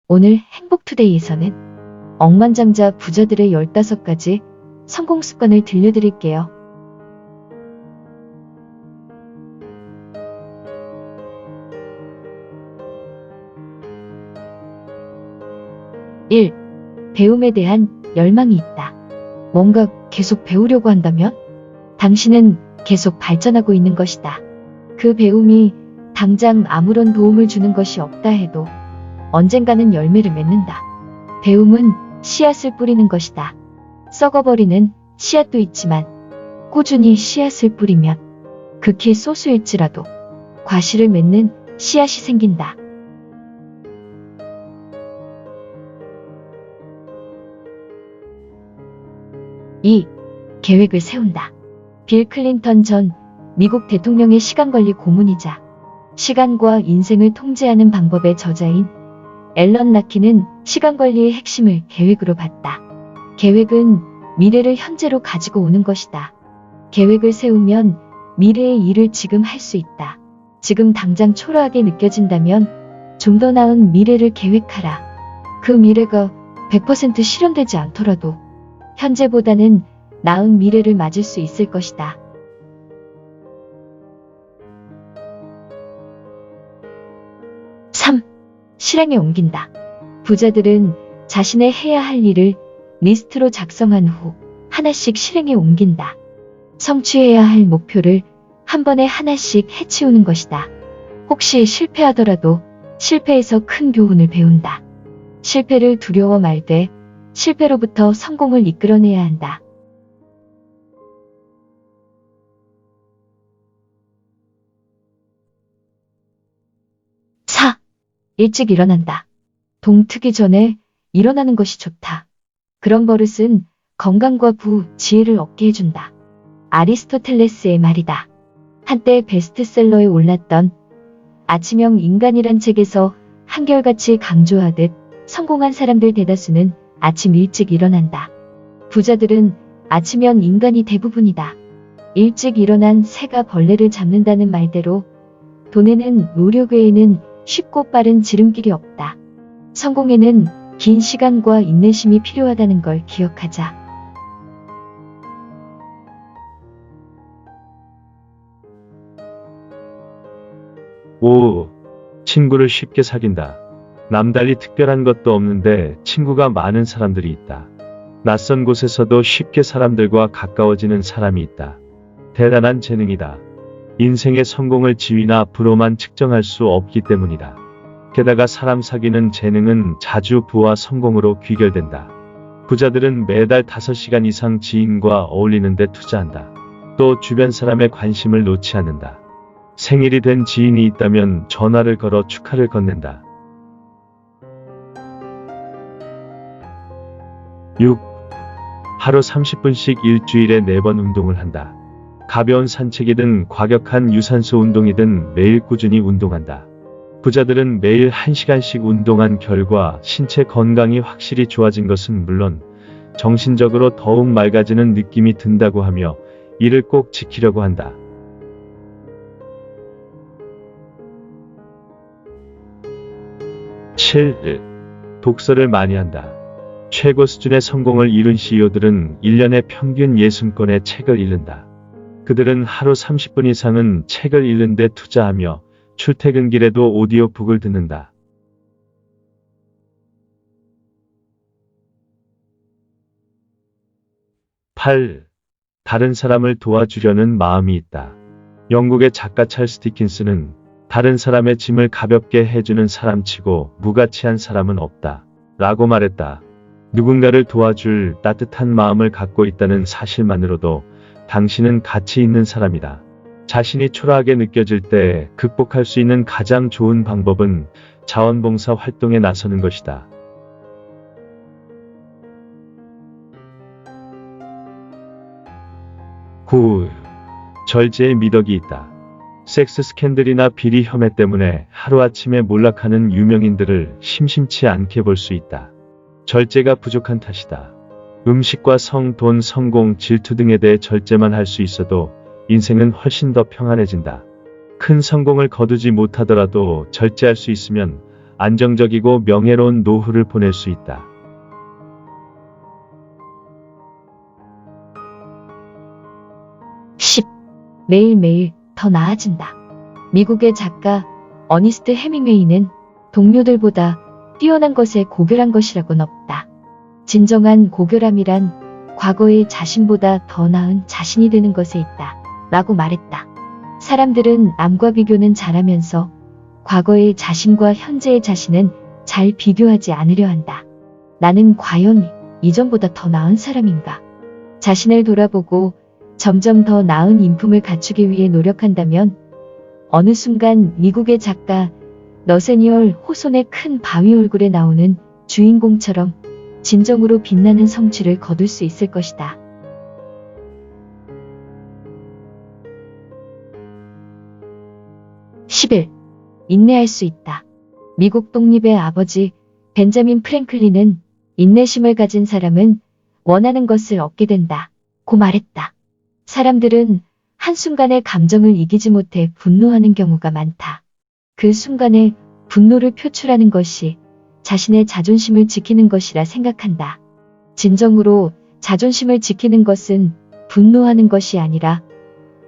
오늘 행복투데이에서는 억만장자 부자들의 15가지 성공 습관을 들려드릴게요. 1. 배움에 대한 열망이 있다. 뭔가 계속 배우려고 한다면 당신은 계속 발전하고 있는 것이다. 그 배움이 당장 아무런 도움을 주는 것이 없다 해도 언젠가는 열매를 맺는다. 배움은 씨앗을 뿌리는 것이다. 썩어버리는 씨앗도 있지만 꾸준히 씨앗을 뿌리면 극히 소수일지라도 과실을 맺는 씨앗이 생긴다. 2. 계획을 세운다. 빌 클린턴 전 미국 대통령의 시간관리 고문이자 시간과 인생을 통제하는 방법의 저자인 앨런 라키는 시간관리의 핵심을 계획으로 봤다. 계획은 미래를 현재로 가지고 오는 것이다. 계획을 세우면 미래의 일을 지금 할 수 있다. 지금 당장 초라하게 느껴진다면 좀 더 나은 미래를 계획하라. 그 미래가 100% 실현되지 않더라도 현재보다는 나은 미래를 맞을 수 있을 것이다. 3. 실행에 옮긴다. 부자들은 자신의 해야 할 일을 리스트로 작성한 후 하나씩 실행에 옮긴다. 성취해야 할 목표를 한 번에 하나씩 해치우는 것이다. 혹시 실패하더라도 실패에서 큰 교훈을 배운다. 실패를 두려워 말되 실패로부터 성공을 이끌어내야 한다. 4. 일찍 일어난다. 동트기 전에 일어나는 것이 좋다. 그런 버릇은 건강과 지혜를 얻게 해준다. 아리스토텔레스의 말이다. 한때 베스트셀러에 올랐던 아침형 인간이란 책에서 한결같이 강조하듯 성공한 사람들 대다수는 아침 일찍 일어난다. 부자들은 아침형 인간이 대부분이다. 일찍 일어난 새가 벌레를 잡는다는 말대로 돈에는 노력 외에는 쉽고 빠른 지름길이 없다. 성공에는 긴 시간과 인내심이 필요하다는 걸 기억하자. 5. 친구를 쉽게 사귄다. 남달리 특별한 것도 없는데 친구가 많은 사람들이 있다. 낯선 곳에서도 쉽게 사람들과 가까워지는 사람이 있다. 대단한 재능이다. 인생의 성공을 지위나 부로만 측정할 수 없기 때문이다. 게다가 사람 사귀는 재능은 자주 부와 성공으로 귀결된다. 부자들은 매달 5시간 이상 지인과 어울리는 데 투자한다. 또 주변 사람의 관심을 놓지 않는다. 생일이 된 지인이 있다면 전화를 걸어 축하를 건넨다. 6. 하루 30분씩 일주일에 4번 운동을 한다. 가벼운 산책이든 과격한 유산소 운동이든 매일 꾸준히 운동한다. 부자들은 매일 1시간씩 운동한 결과 신체 건강이 확실히 좋아진 것은 물론 정신적으로 더욱 맑아지는 느낌이 든다고 하며 이를 꼭 지키려고 한다. 7. 독서를 많이 한다. 최고 수준의 성공을 이룬 CEO들은 1년에 평균 60권의 책을 읽는다. 그들은 하루 30분 이상은 책을 읽는 데 투자하며 출퇴근길에도 오디오북을 듣는다. 8. 다른 사람을 도와주려는 마음이 있다. 영국의 작가 찰스 디킨스는 다른 사람의 짐을 가볍게 해주는 사람치고 무가치한 사람은 없다 라고 말했다. 누군가를 도와줄 따뜻한 마음을 갖고 있다는 사실만으로도 당신은 가치 있는 사람이다. 자신이 초라하게 느껴질 때 극복할 수 있는 가장 좋은 방법은 자원봉사 활동에 나서는 것이다. 9. 절제의 미덕이 있다. 섹스 스캔들이나 비리 혐의 때문에 하루아침에 몰락하는 유명인들을 심심치 않게 볼 수 있다. 절제가 부족한 탓이다. 음식과 성, 돈, 성공, 질투 등에 대해 절제만 할 수 있어도 인생은 훨씬 더 평안해진다. 큰 성공을 거두지 못하더라도 절제할 수 있으면 안정적이고 명예로운 노후를 보낼 수 있다. 10. 매일매일 더 나아진다. 미국의 작가 어니스트 해밍웨이는 동료들보다 뛰어난 것에 고결한 것이라고는 없다. 진정한 고결함이란 과거의 자신보다 더 나은 자신이 되는 것에 있다. 라고 말했다. 사람들은 남과 비교는 잘하면서 과거의 자신과 현재의 자신은 잘 비교하지 않으려 한다. 나는 과연 이전보다 더 나은 사람인가? 자신을 돌아보고 점점 더 나은 인품을 갖추기 위해 노력한다면 어느 순간 미국의 작가 너세니얼 호손의 큰 바위 얼굴에 나오는 주인공처럼 진정으로 빛나는 성취를 거둘 수 있을 것이다. 11. 인내할 수 있다. 미국 독립의 아버지 벤자민 프랭클린은 인내심을 가진 사람은 원하는 것을 얻게 된다. 고 말했다. 사람들은 한순간에 감정을 이기지 못해 분노하는 경우가 많다. 그 순간에 분노를 표출하는 것이 자신의 자존심을 지키는 것이라 생각한다. 진정으로 자존심을 지키는 것은 분노하는 것이 아니라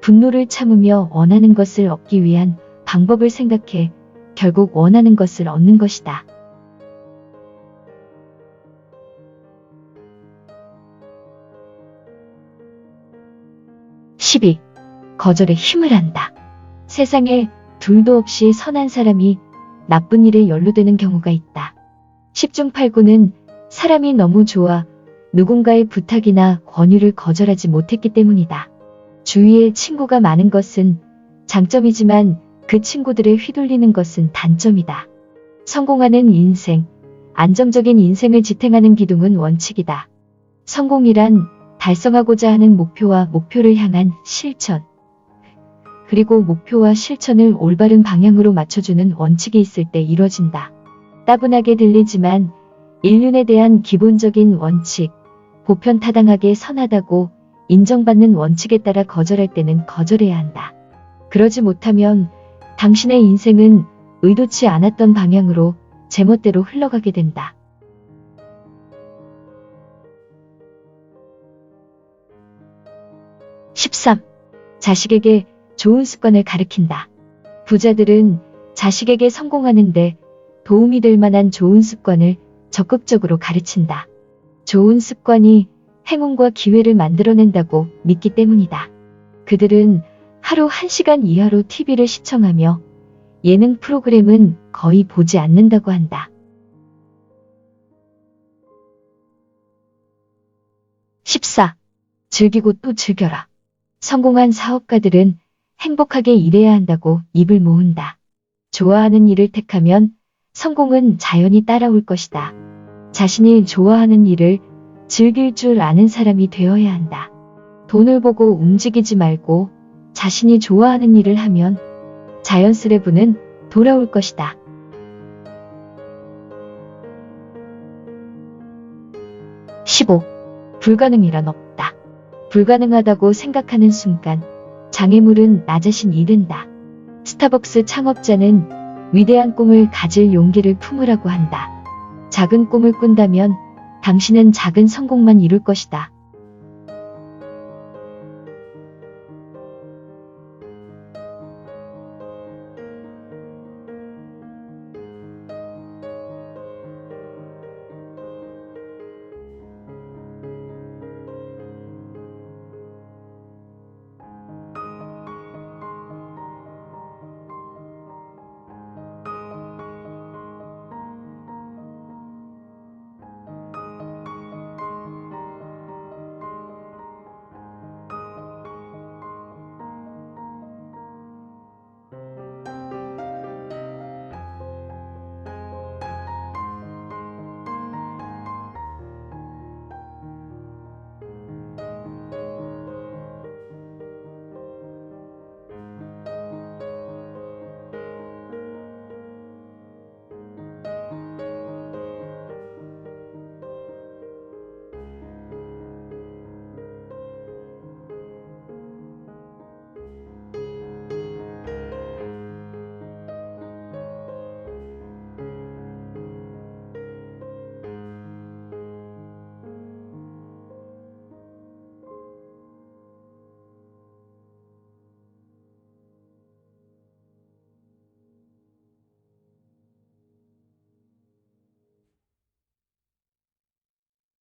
분노를 참으며 원하는 것을 얻기 위한 방법을 생각해 결국 원하는 것을 얻는 것이다. 12. 거절에 힘을 한다. 세상에 둘도 없이 선한 사람이 나쁜 일에 연루되는 경우가 있다. 10중 8구는 사람이 너무 좋아 누군가의 부탁이나 권유를 거절하지 못했기 때문이다. 주위에 친구가 많은 것은 장점이지만 그 친구들에 휘둘리는 것은 단점이다. 성공하는 인생, 안정적인 인생을 지탱하는 기둥은 원칙이다. 성공이란 달성하고자 하는 목표와 목표를 향한 실천, 그리고 목표와 실천을 올바른 방향으로 맞춰주는 원칙이 있을 때 이뤄진다. 따분하게 들리지만 인륜에 대한 기본적인 원칙, 보편타당하게 선하다고 인정받는 원칙에 따라 거절할 때는 거절해야 한다. 그러지 못하면 당신의 인생은 의도치 않았던 방향으로 제멋대로 흘러가게 된다. 13. 자식에게 좋은 습관을 가르친다. 부자들은 자식에게 성공하는데 도움이 될 만한 좋은 습관을 적극적으로 가르친다. 좋은 습관이 행운과 기회를 만들어낸다고 믿기 때문이다. 그들은 하루 1시간 이하로 TV를 시청하며 예능 프로그램은 거의 보지 않는다고 한다. 14. 즐기고 또 즐겨라. 성공한 사업가들은 행복하게 일해야 한다고 입을 모은다. 좋아하는 일을 택하면 성공은 자연히 따라올 것이다. 자신이 좋아하는 일을 즐길 줄 아는 사람이 되어야 한다. 돈을 보고 움직이지 말고 자신이 좋아하는 일을 하면 자연스레 부는 돌아올 것이다. 15. 불가능이란 없다. 불가능하다고 생각하는 순간 장애물은 나 자신이 된다. 스타벅스 창업자는 위대한 꿈을 가질 용기를 품으라고 한다. 작은 꿈을 꾼다면 당신은 작은 성공만 이룰 것이다.